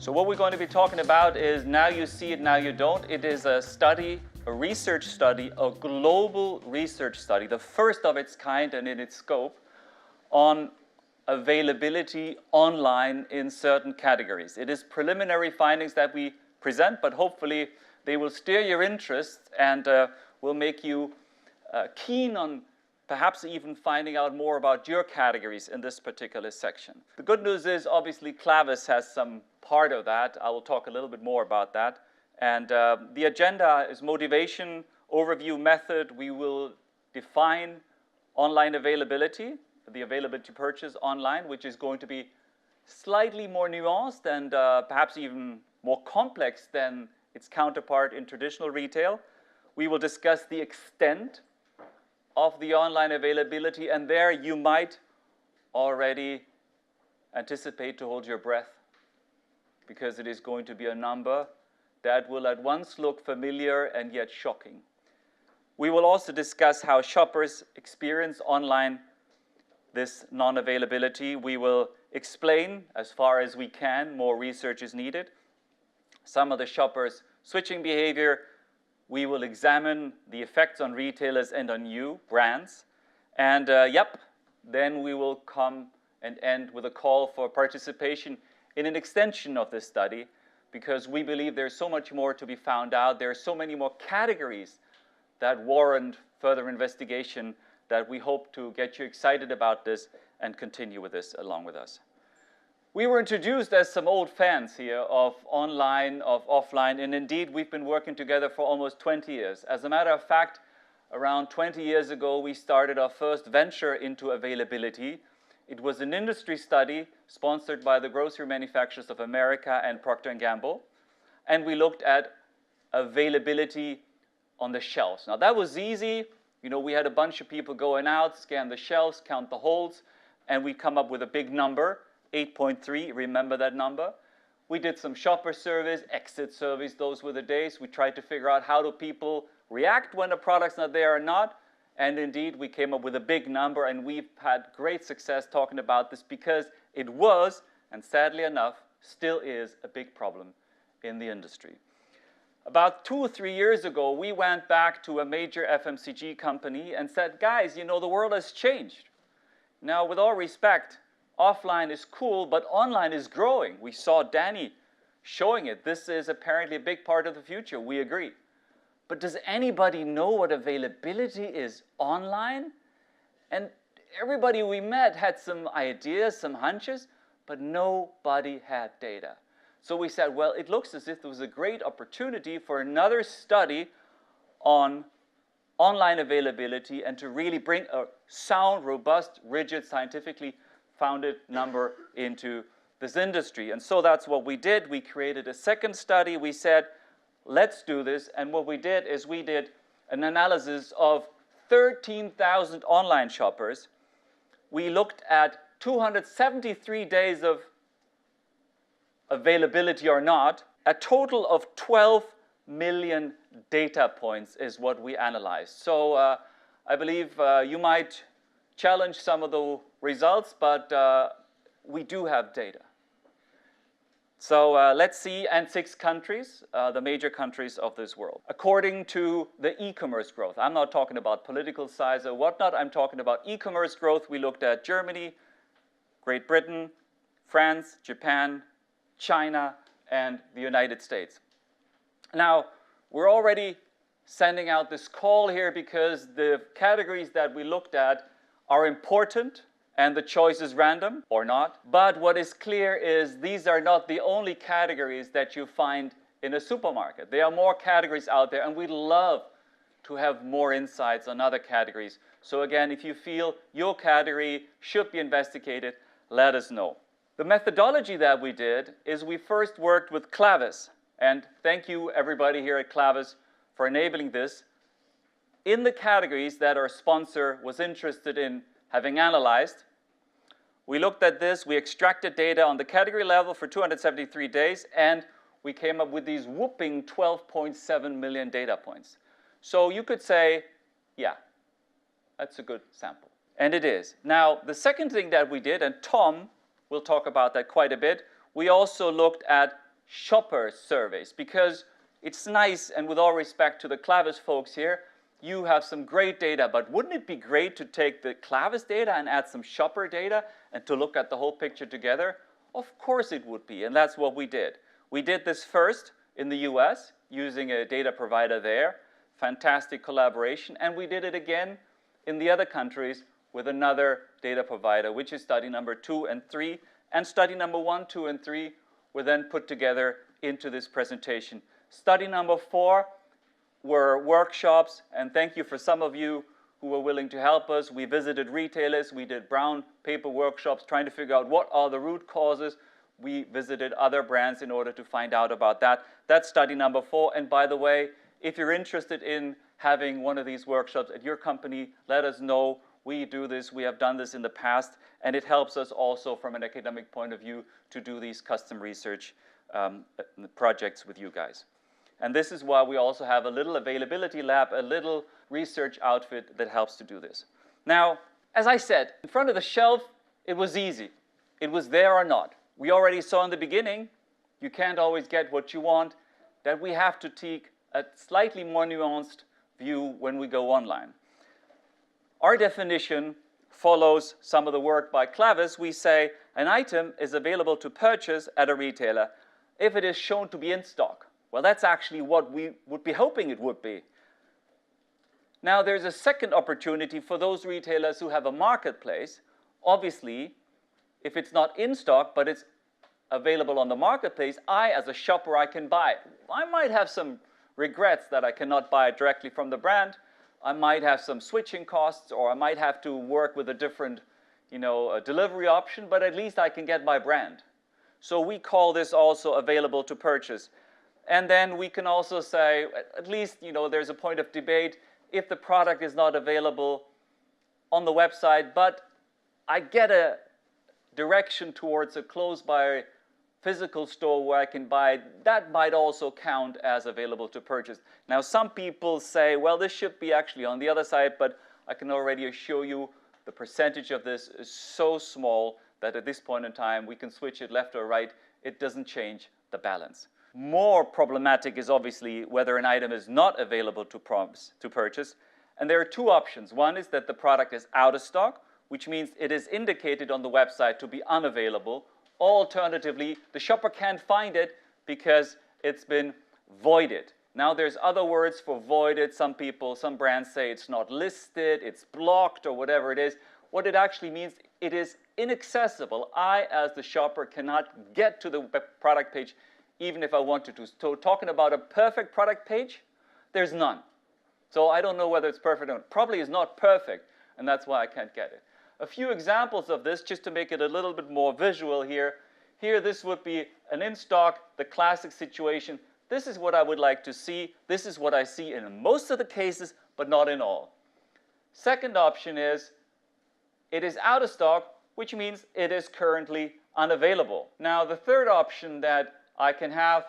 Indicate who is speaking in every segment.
Speaker 1: So what we're going to be talking about is Now You See It, Now You Don't. It is a study, a research study, a global research study, the first of its kind and in its scope, on availability online in certain categories. It is preliminary findings that we present, but hopefully they will steer your interest and will make you keen on perhaps even finding out more about your categories in this particular section. The good news is, obviously, Clavis has some part of that. I will talk a little bit more about that. And the agenda is motivation, overview, method. We will define online availability, the availability to purchase online, which is going to be slightly more nuanced and perhaps even more complex than its counterpart in traditional retail. We will discuss the extent of the online availability, and there you might already anticipate to hold your breath, because it is going to be a number that will at once look familiar and yet shocking. We will also discuss how shoppers experience online this non-availability. We will explain, as far as we can, more research is needed, some of the shoppers' switching behavior. We will examine the effects on retailers and on you, brands. And then we will come and end with a call for participation in an extension of this study, because we believe there's so much more to be found out. There are so many more categories that warrant further investigation that we hope to get you excited about this and continue with this along with us. We were introduced as some old fans here of online, of offline, and indeed we've been working together for almost 20 years. As a matter of fact, around 20 years ago we started our first venture into availability. It was an industry study sponsored by the Grocery Manufacturers of America and Procter & Gamble, and we looked at availability on the shelves. Now that was easy. You know, we had a bunch of people going out, scan the shelves, count the holes, and we come up with a big number. 8.3, remember that number? We did some shopper surveys, exit surveys, those were the days. We tried to figure out how do people react when a product's not there or not. And indeed, we came up with a big number, and we've had great success talking about this because it was, and sadly enough, still is a big problem in the industry. About 2 or 3 years ago, we went back to a major FMCG company and said, guys, you know, the world has changed. Now, with all respect, offline is cool, but online is growing. We saw Danny showing it. This is apparently a big part of the future. We agree. But does anybody know what availability is online? And everybody we met had some ideas, some hunches, but nobody had data. So we said, well, it looks as if there was a great opportunity for another study on online availability and to really bring a sound, robust, rigid, scientifically founded number into this industry. And so that's what we did. We created a second study. We said, let's do this. And what we did is we did an analysis of 13,000 online shoppers. We looked at 273 days of availability or not. A total of 12 million data points is what we analyzed. So I believe you might challenge some of the results, but we do have data. So let's see, and 6 countries, the major countries of this world. According to the e-commerce growth, I'm not talking about political size or whatnot, I'm talking about e-commerce growth. We looked at Germany, Great Britain, France, Japan, China, and the United States. Now, we're already sending out this call here because the categories that we looked at are important, and the choice is random or not. But what is clear is these are not the only categories that you find in a supermarket. There are more categories out there, and we'd love to have more insights on other categories. So again, if you feel your category should be investigated, let us know. The methodology that we did is we first worked with Clavis, and thank you everybody here at Clavis for enabling this. In the categories that our sponsor was interested in having analyzed, we looked at this, we extracted data on the category level for 273 days, and we came up with these whopping 12.7 million data points. So you could say, yeah, that's a good sample. And it is. Now, the second thing that we did, and Tom will talk about that quite a bit, we also looked at shopper surveys, because it's nice, and with all respect to the Clavis folks here, you have some great data, but wouldn't it be great to take the Clavis data and add some shopper data and to look at the whole picture together? Of course it would be, and that's what we did. We did this first in the US using a data provider there, fantastic collaboration, and we did it again in the other countries with another data provider, which is study number 2 and 3, and study number 1, 2, and 3 were then put together into this presentation. Study number 4 were workshops, and thank you for some of you who were willing to help us. We visited retailers, we did brown paper workshops trying to figure out what are the root causes. We visited other brands in order to find out about that. That's study number 4, and by the way, if you're interested in having one of these workshops at your company, let us know. We do this, we have done this in the past, and it helps us also from an academic point of view to do these custom research projects with you guys. And this is why we also have a little availability lab, a little research outfit that helps to do this. Now, as I said, in front of the shelf, it was easy. It was there or not. We already saw in the beginning, you can't always get what you want, that we have to take a slightly more nuanced view when we go online. Our definition follows some of the work by Clavis. We say an item is available to purchase at a retailer if it is shown to be in stock. Well, that's actually what we would be hoping it would be. Now, there's a second opportunity for those retailers who have a marketplace. Obviously, if it's not in stock, but it's available on the marketplace, as a shopper, I can buy it. I might have some regrets that I cannot buy it directly from the brand. I might have some switching costs, or I might have to work with a different, a delivery option, but at least I can get my brand. So we call this also available to purchase. And then we can also say, at least, there's a point of debate if the product is not available on the website, but I get a direction towards a close-by physical store where I can buy it, that might also count as available to purchase. Now, some people say, well, this should be actually on the other side, but I can already assure you the percentage of this is so small that at this point in time, we can switch it left or right. It doesn't change the balance. More problematic is obviously whether an item is not available to purchase. And there are two options. One is that the product is out of stock, which means it is indicated on the website to be unavailable. Alternatively, the shopper can't find it because it's been voided. Now, there's other words for voided. Some brands say it's not listed, it's blocked, or whatever it is. What it actually means, it is inaccessible. I, as the shopper, cannot get to the product page even if I wanted to. So talking about a perfect product page, there's none. So I don't know whether it's perfect or not. Probably is not perfect, and that's why I can't get it. A few examples of this, just to make it a little bit more visual here. Here, this would be an in-stock, the classic situation. This is what I would like to see. This is what I see in most of the cases, but not in all. Second option is, it is out of stock, which means it is currently unavailable. Now, the third option that I can have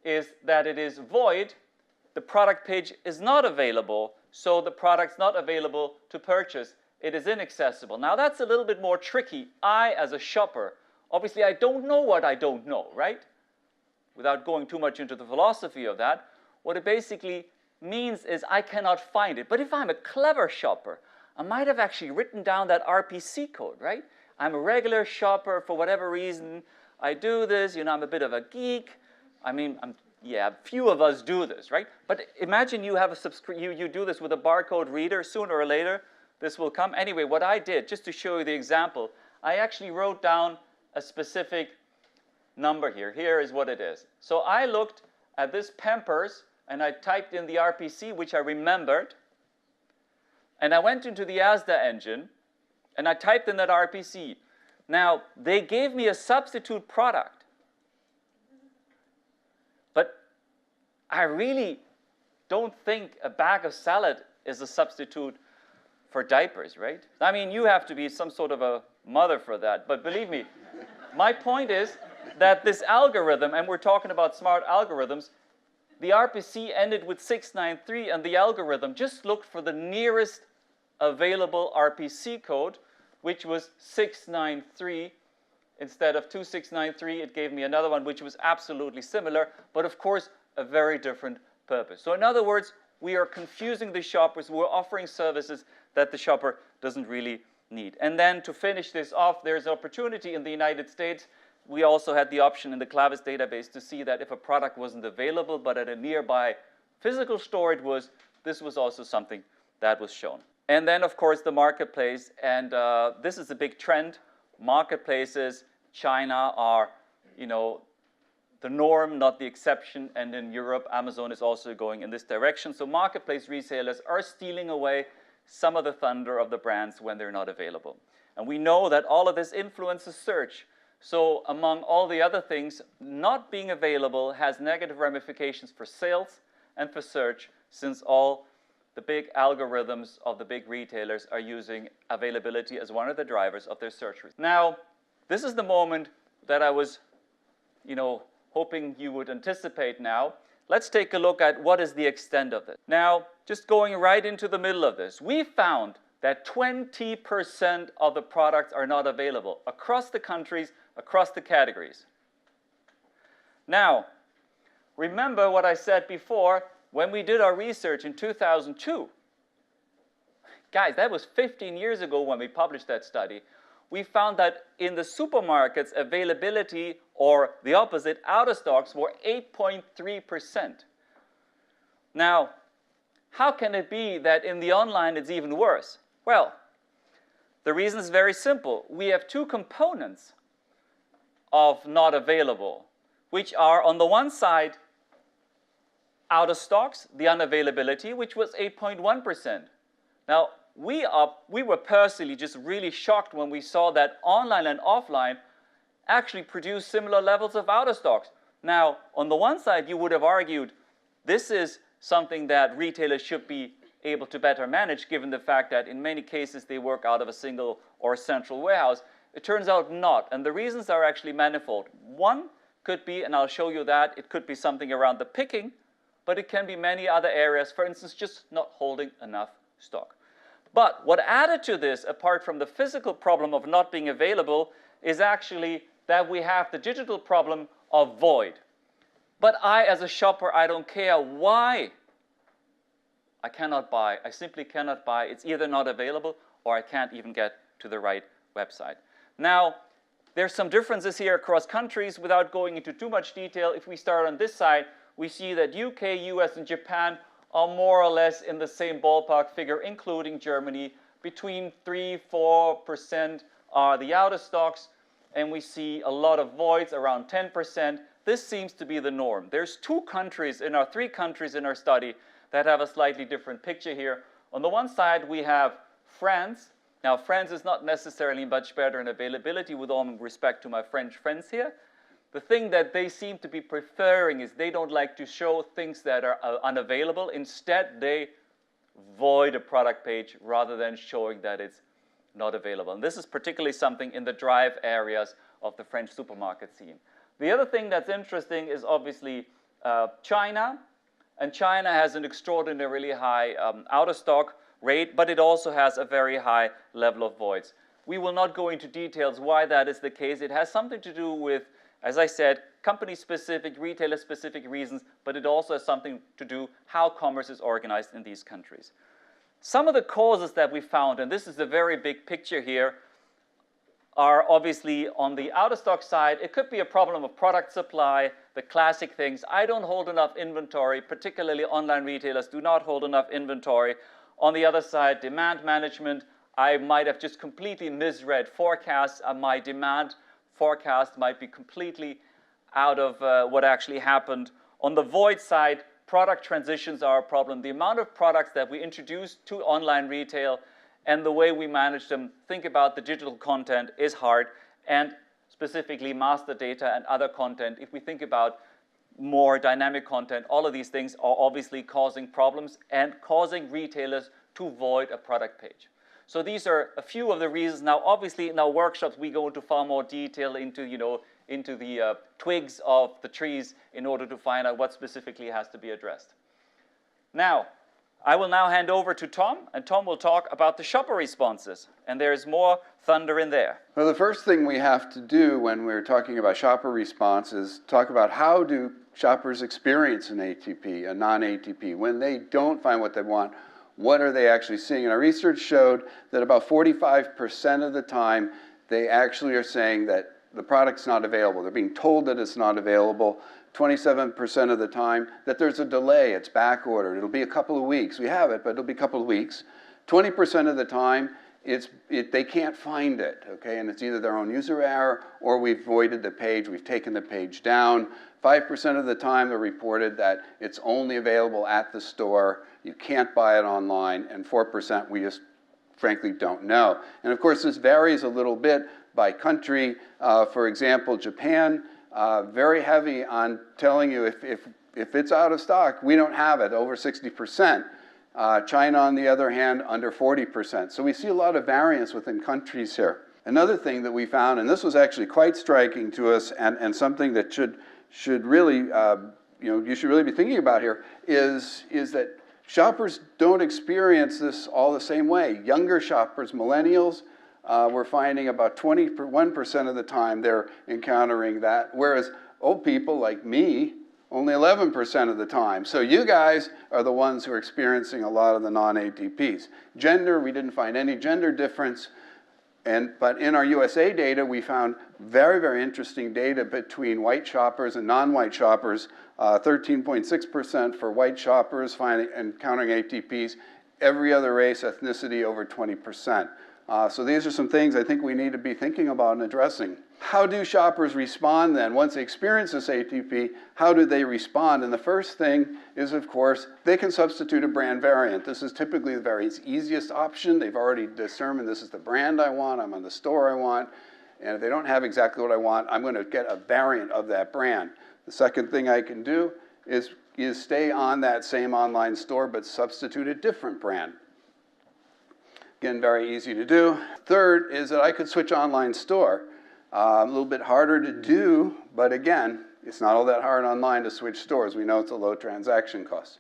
Speaker 1: is that it is void. The product page is not available, so the product's not available to purchase. It is inaccessible. Now, that's a little bit more tricky. As a shopper, obviously, I don't know what I don't know, right? Without going too much into the philosophy of that, what it basically means is I cannot find it. But if I'm a clever shopper, I might have actually written down that RPC code, right? I'm a regular shopper for whatever reason. I do this, I'm a bit of a geek. I mean, few of us do this, right? But imagine you have you do this with a barcode reader. Sooner or later, this will come. Anyway, what I did, just to show you the example, I actually wrote down a specific number here. Here is what it is. So I looked at this Pampers, and I typed in the RPC, which I remembered. And I went into the Asda engine, and I typed in that RPC. Now, they gave me a substitute product. But I really don't think a bag of salad is a substitute for diapers, right? I mean, you have to be some sort of a mother for that. But believe me, my point is that this algorithm, and we're talking about smart algorithms, the RPC ended with 693, and the algorithm just looked for the nearest available RPC code, which was 693 Instead of 2693, it gave me another one which was absolutely similar, but of course, a very different purpose. So in other words, we are confusing the shoppers. We're offering services that the shopper doesn't really need. And then to finish this off, there's an opportunity in the United States. We also had the option in the Clavis database to see that if a product wasn't available, but at a nearby physical store it was, this was also something that was shown. And then, of course, the marketplace. And this is a big trend. Marketplaces, China are, the norm, not the exception. And in Europe, Amazon is also going in this direction. So marketplace resellers are stealing away some of the thunder of the brands when they're not available. And we know that all of this influences search. So among all the other things, not being available has negative ramifications for sales and for search, since all the big algorithms of the big retailers are using availability as one of the drivers of their search results. Now, this is the moment that I was, hoping you would anticipate now. Let's take a look at what is the extent of this. Now, just going right into the middle of this, we found that 20% of the products are not available across the countries, across the categories. Now, remember what I said before, when we did our research in 2002, guys, that was 15 years ago when we published that study, we found that in the supermarkets, availability, or the opposite, out of stocks, were 8.3%. Now, how can it be that in the online it's even worse? Well, the reason is very simple. We have two components of not available, which are on the one side, out of stocks, the unavailability, which was 8.1%. Now, we were personally just really shocked when we saw that online and offline actually produce similar levels of out of stocks. Now, on the one side, you would have argued this is something that retailers should be able to better manage, given the fact that in many cases they work out of a single or central warehouse. It turns out not, and the reasons are actually manifold. One could be, and I'll show you that, it could be something around the picking, but it can be many other areas, for instance, just not holding enough stock. But what added to this, apart from the physical problem of not being available, is actually that we have the digital problem of void. But I, as a shopper, I don't care why I cannot buy. I simply cannot buy. It's either not available or I can't even get to the right website. Now, there's some differences here across countries. Without going into too much detail, if we start on this side, we see that UK, US, and Japan are more or less in the same ballpark figure, including Germany. Between 3–4% are the out of stocks, and we see a lot of voids, around 10%. This seems to be the norm. There's three countries in our study that have a slightly different picture here. On the one side, we have France. Now, France is not necessarily much better in availability, with all respect to my French friends here. The thing that they seem to be preferring is they don't like to show things that are unavailable. Instead, they void a product page rather than showing that it's not available. And this is particularly something in the drive areas of the French supermarket scene. The other thing that's interesting is obviously China. And China has an extraordinarily high out-of-stock rate, but it also has a very high level of voids. We will not go into details why that is the case. It has something to do with, as I said, company-specific, retailer-specific reasons, but it also has something to do how commerce is organized in these countries. Some of the causes that we found, and this is a very big picture here, are obviously on the out-of-stock side. It could be a problem of product supply, the classic things. I don't hold enough inventory, particularly online retailers do not hold enough inventory. On the other side, demand management. I might have just completely misread forecasts. My demand forecast might be completely out of what actually happened. On the void side, product transitions are a problem. The amount of products that we introduce to online retail and the way we manage them, think about the digital content, is hard, and specifically master data and other content. If we think about more dynamic content, all of these things are obviously causing problems and causing retailers to void a product page. So these are a few of the reasons. Now, obviously, in our workshops, we go into far more detail into the twigs of the trees in order to find out what specifically has to be addressed. Now, I will now hand over to Tom, and Tom will talk about the shopper responses. And there's more thunder in there.
Speaker 2: Well, the first thing we have to do when we're talking about shopper response is talk about how do shoppers experience an ATP, a non-ATP. When they don't find what they want, what are they actually seeing? And our research showed that about 45% of the time, they actually are saying that the product's not available. They're being told that it's not available. 27% of the time that there's a delay, it's back ordered. It'll be a couple of weeks. We have it, but it'll be a couple of weeks. 20% of the time, they can't find it, okay? And it's either their own user error or we've voided the page, we've taken the page down. 5% of the time, they're reported that it's only available at the store. You can't buy it online. And 4%, we just frankly don't know. And of course, this varies a little bit by country. For example, Japan, very heavy on telling you if it's out of stock, we don't have it, over 60%. China, on the other hand, under 40%. So we see a lot of variance within countries here. Another thing that we found, and this was actually quite striking to us and something that should really, you should really be thinking about here, is that shoppers don't experience this all the same way. Younger shoppers, millennials, we're finding about 21% of the time they're encountering that, whereas old people like me, only 11% of the time. So you guys are the ones who are experiencing a lot of the non-ATPs. Gender, we didn't find any gender difference, but in our USA data, we found very, very interesting data between white shoppers and non-white shoppers. 13.6% for white shoppers encountering ATPs. Every other race, ethnicity, over 20%. So these are some things I think we need to be thinking about and addressing. How do shoppers respond then? Once they experience this ATP, how do they respond? And the first thing is, of course, they can substitute a brand variant. This is typically the very easiest option. They've already determined this is the brand I want, I'm on the store I want, and if they don't have exactly what I want, I'm going to get a variant of that brand. The second thing I can do is stay on that same online store but substitute a different brand. Again, very easy to do. Third is that I could switch online store. A little bit harder to do, but again, it's not all that hard online to switch stores. We know it's a low transaction cost.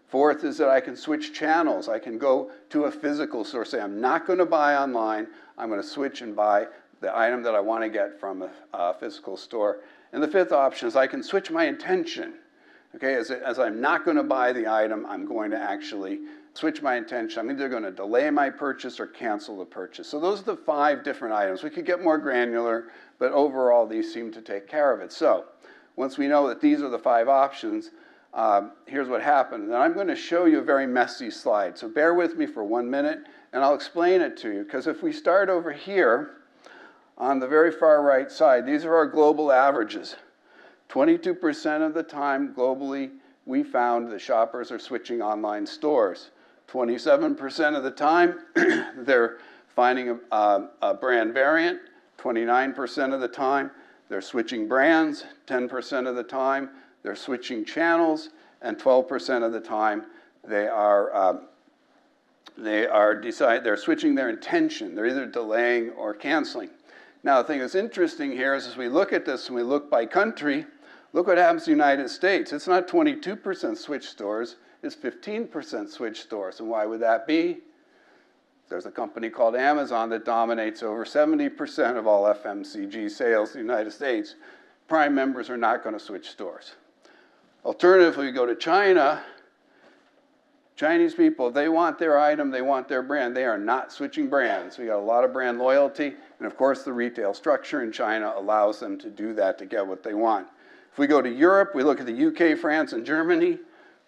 Speaker 2: Fourth is that I can switch channels. I can go to a physical store, say I'm not going to buy online, I'm going to switch and buy the item that I want to get from a physical store. And the fifth option is I can switch my intention. Okay, as I'm not going to buy the item, I'm going to actually switch my intention. I'm either going to delay my purchase or cancel the purchase. So those are the 5 different items. We could get more granular, but overall these seem to take care of it. So once we know that these are the 5 options, here's what happened. And I'm going to show you a very messy slide. So bear with me for 1 minute and I'll explain it to you. Because if we start over here on the very far right side, these are our global averages. 22% of the time globally we found the shoppers are switching online stores. 27% of the time, they're finding a brand variant. 29% of the time, they're switching brands. 10% of the time, they're switching channels. And 12% of the time, they're switching their intention. They're either delaying or canceling. Now, the thing that's interesting here is as we look at this and we look by country, look what happens in the United States. It's not 22% switch stores. It's 15% switch stores. And why would that be? There's a company called Amazon that dominates over 70% of all FMCG sales in the United States. Prime members are not going to switch stores. Alternatively, we go to China. Chinese people, if they want their item, they want their brand, they are not switching brands. We got a lot of brand loyalty. And of course, the retail structure in China allows them to do that to get what they want. If we go to Europe, we look at the UK, France, and Germany.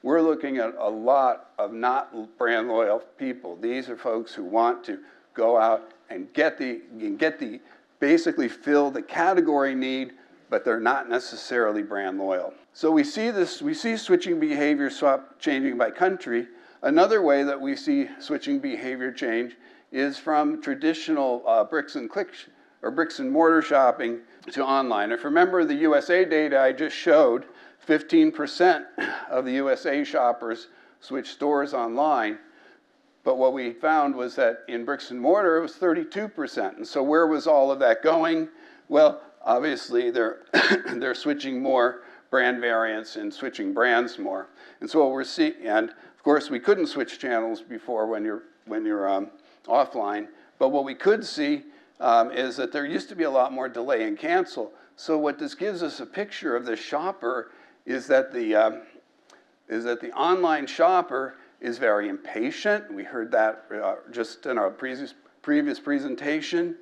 Speaker 2: We're looking at a lot of not brand loyal people. These are folks who want to go out and basically fill the category need, but they're not necessarily brand loyal. So we see switching behavior changing by country. Another way that we see switching behavior change is from traditional bricks and mortar shopping to online. If you remember the USA data I just showed, 15% of the USA shoppers switch stores online. But what we found was that in bricks and mortar, it was 32%. And so where was all of that going? Well, obviously, they're switching more brand variants and switching brands more. And so what we're seeing, and of Of course, we couldn't switch channels before when you're offline, but what we could see is that there used to be a lot more delay and cancel. So what this gives us a picture of the shopper is that the online shopper is very impatient. We heard that just in our previous presentation.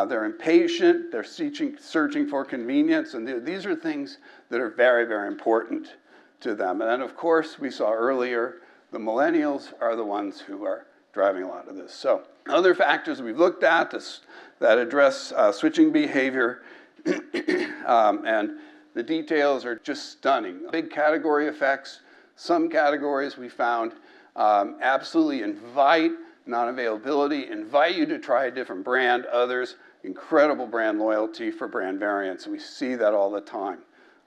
Speaker 2: They're impatient, they're searching for convenience, and these are things that are very, very important to them. And then, of course, we saw earlier, the millennials are the ones who are driving a lot of this. So other factors we've looked at that address switching behavior, and the details are just stunning. Big category effects. Some categories we found absolutely invite non-availability, invite you to try a different brand. Others, incredible brand loyalty for brand variance. We see that all the time.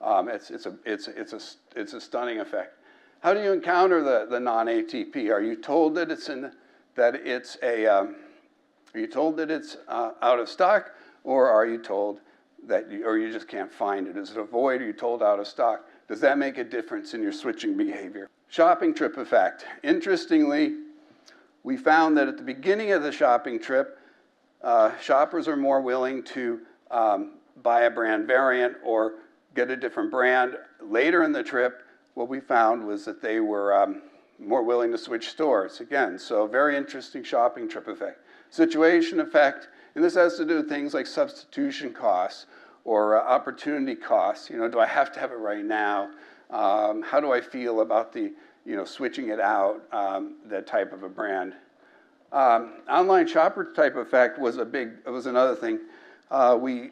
Speaker 2: It's a stunning effect. How do you encounter the non-ATP? Are you told that it's out of stock, or are you told that you just can't find it? Is it a void? Are you told out of stock? Does that make a difference in your switching behavior? Shopping trip effect. Interestingly, we found that at the beginning of the shopping trip, shoppers are more willing to buy a brand variant or get a different brand. Later in the trip, what we found was that they were more willing to switch stores. Again, so very interesting shopping trip effect. Situation effect, and this has to do with things like substitution costs or opportunity costs. You know, do I have to have it right now? How do I feel about the, switching it out, that type of a brand? Online shopper type effect was another thing. We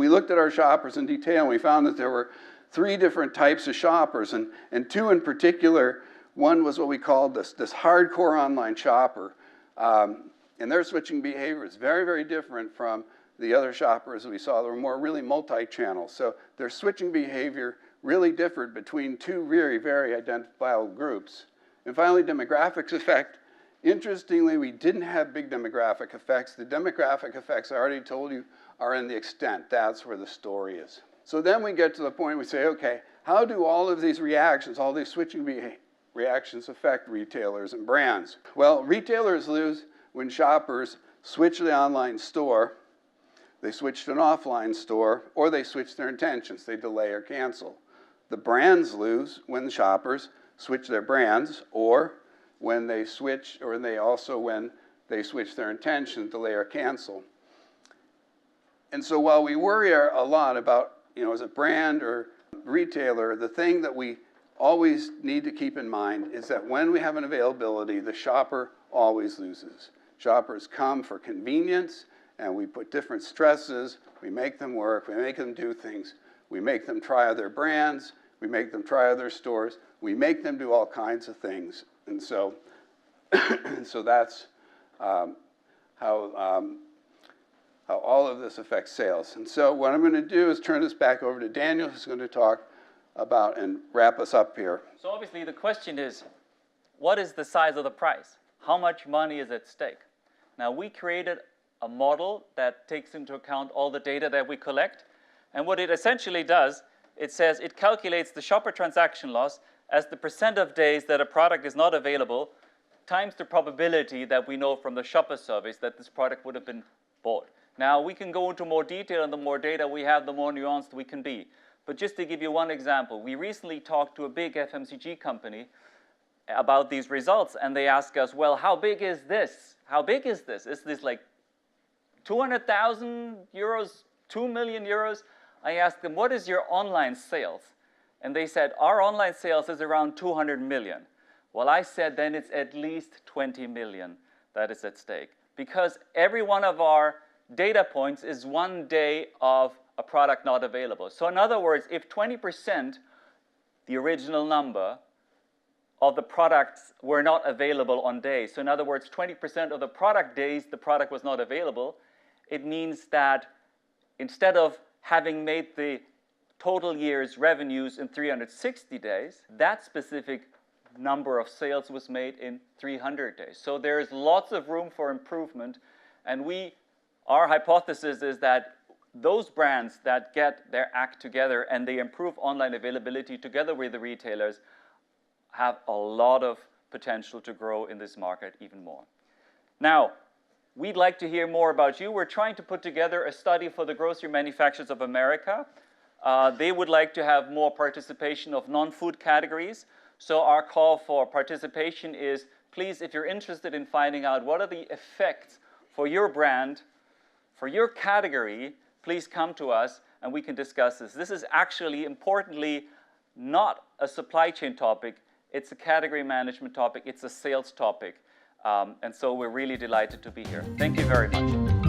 Speaker 2: looked at our shoppers in detail, and we found that there were 3 different types of shoppers, and 2 in particular. One was what we called this hardcore online shopper, and their switching behavior is very, very different from the other shoppers we saw. They were more really multi-channel, so their switching behavior really differed between 2 very, very identifiable groups. And finally, demographics effect. Interestingly, we didn't have big demographic effects. The demographic effects, I already told you, are in the extent. That's where the story is. So then we get to the point we say, okay, how do all of these reactions, all these switching reactions affect retailers and brands? Well, retailers lose when shoppers switch to the online store, they switch to an offline store, or they switch their intentions, they delay or cancel. The brands lose when the shoppers switch their brands, or when they switch their intention, delay or cancel. And so while we worry a lot about, as a brand or retailer, the thing that we always need to keep in mind is that when we have an availability, the shopper always loses. Shoppers come for convenience, and we put different stresses, we make them work, we make them do things, we make them try other brands, we make them try other stores, we make them do all kinds of things. And so, that's how all of this affects sales. And so what I'm going to do is turn this back over to Daniel, who's going to talk about and wrap us up here.
Speaker 1: So obviously the question is, what is the size of the prize? How much money is at stake? Now, we created a model that takes into account all the data that we collect. And what it essentially does, it says it calculates the shopper transaction loss as the % of days that a product is not available times the probability that we know from the shopper surveys that this product would have been bought. Now, we can go into more detail, and the more data we have, the more nuanced we can be. But just to give you one example, we recently talked to a big FMCG company about these results, and they asked us, well, how big is this? How big is this? Is this like 200,000 euros, 2 million euros? I asked them, what is your online sales? And they said, our online sales is around 200 million. Well, I said, then it's at least 20 million that is at stake. Because every one of our data points is 1 day of a product not available. So in other words, if 20%, the original number, of the products were not available on days, so in other words, 20% of the product days the product was not available, it means that instead of having made the total year's revenues in 360 days, that specific number of sales was made in 300 days. So there's lots of room for improvement, and our hypothesis is that those brands that get their act together and they improve online availability together with the retailers have a lot of potential to grow in this market even more. Now, we'd like to hear more about you. We're trying to put together a study for the Grocery Manufacturers of America. They would like to have more participation of non-food categories. So our call for participation is, please, if you're interested in finding out what are the effects for your brand, for your category, please come to us and we can discuss this. This is actually, importantly, not a supply chain topic. It's a category management topic. It's a sales topic. And so we're really delighted to be here. Thank you very much.